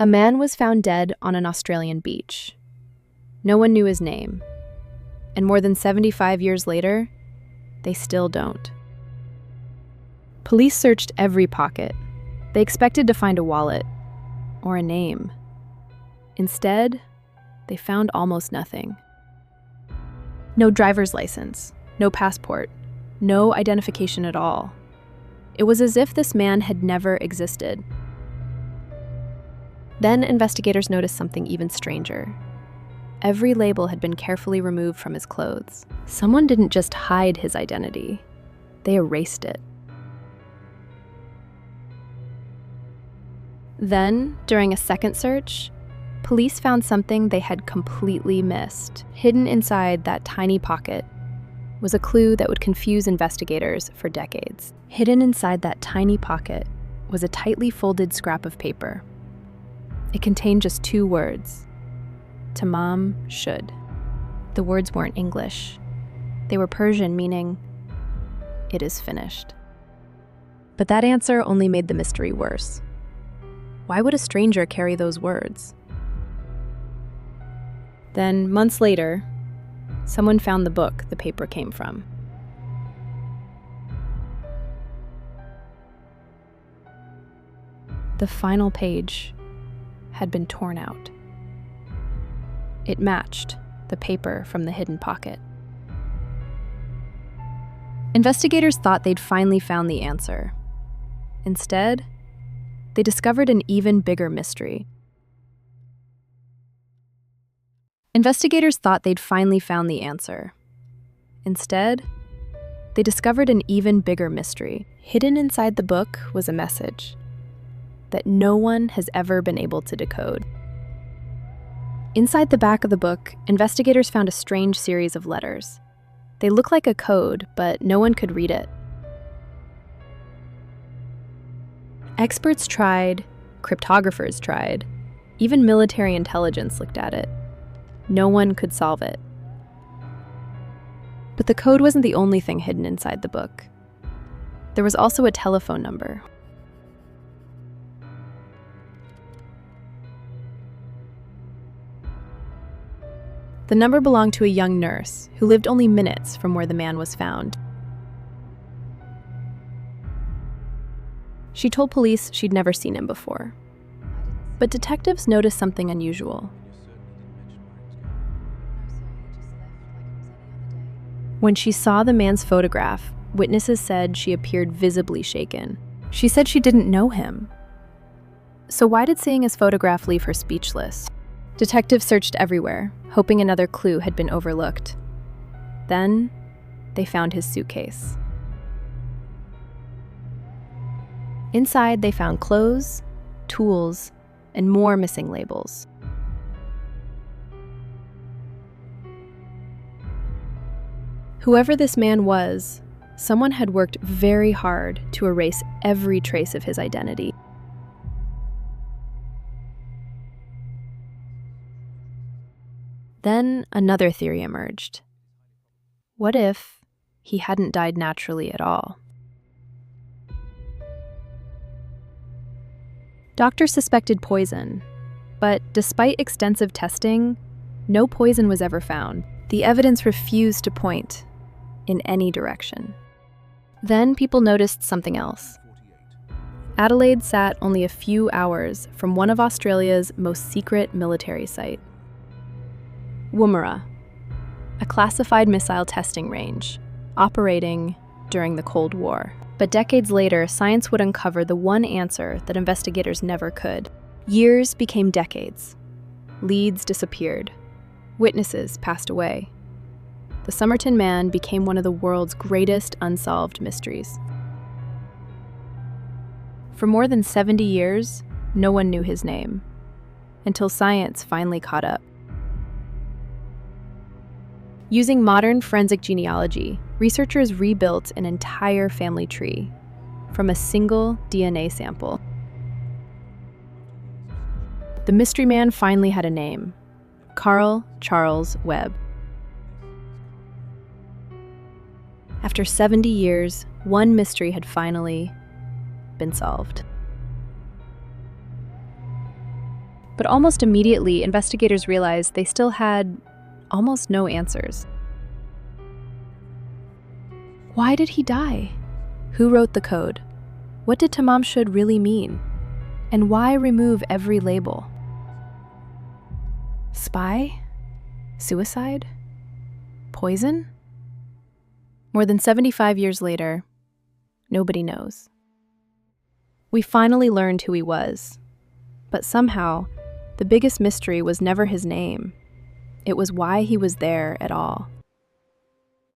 A man was found dead on an Australian beach. No one knew his name. And more than 75 years later, they still don't. Police searched every pocket. They expected to find a wallet or a name. Instead, they found almost nothing. No driver's license, no passport, no identification at all. It was as if this man had never existed. Then investigators noticed something even stranger. Every label had been carefully removed from his clothes. Someone didn't just hide his identity, they erased it. Then, during a second search, police found something they had completely missed. Hidden inside that tiny pocket was a clue that would confuse investigators for decades. Hidden inside that tiny pocket was a tightly folded scrap of paper. It contained just 2 words: Tamam Shud. The words weren't English. They were Persian, meaning, "It is finished." But that answer only made the mystery worse. Why would a stranger carry those words? Then, months later, someone found the book the paper came from. The final page had been torn out. It matched the paper from the hidden pocket. Investigators thought they'd finally found the answer. Instead, they discovered an even bigger mystery. Investigators thought they'd finally found the answer. Instead, they discovered an even bigger mystery. Hidden inside the book was a message that no one has ever been able to decode. Inside the back of the book, investigators found a strange series of letters. They looked like a code, but no one could read it. Experts tried, cryptographers tried, even military intelligence looked at it. No one could solve it. But the code wasn't the only thing hidden inside the book. There was also a telephone number. The number belonged to a young nurse who lived only minutes from where the man was found. She told police she'd never seen him before. But detectives noticed something unusual. When she saw the man's photograph, witnesses said she appeared visibly shaken. She said she didn't know him. So why did seeing his photograph leave her speechless? Detectives searched everywhere, hoping another clue had been overlooked. Then, they found his suitcase. Inside, they found clothes, tools, and more missing labels. Whoever this man was, someone had worked very hard to erase every trace of his identity. Then another theory emerged. What if he hadn't died naturally at all? Doctors suspected poison, but despite extensive testing, no poison was ever found. The evidence refused to point in any direction. Then people noticed something else. Adelaide sat only a few hours from one of Australia's most secret military sites. Woomera, a classified missile testing range, operating during the Cold War. But decades later, science would uncover the one answer that investigators never could. Years became decades. Leads disappeared. Witnesses passed away. The Somerton Man became one of the world's greatest unsolved mysteries. For more than 70 years, no one knew his name, until science finally caught up. Using modern forensic genealogy, researchers rebuilt an entire family tree from a single DNA sample. The mystery man finally had a name: Carl Charles Webb. After 70 years, one mystery had finally been solved. But almost immediately, investigators realized they still had almost no answers. Why did he die? Who wrote the code? What did Tamam Shud really mean? And why remove every label? Spy? Suicide? Poison? More than 75 years later, nobody knows. We finally learned who he was, but somehow, the biggest mystery was never his name. It was why he was there at all.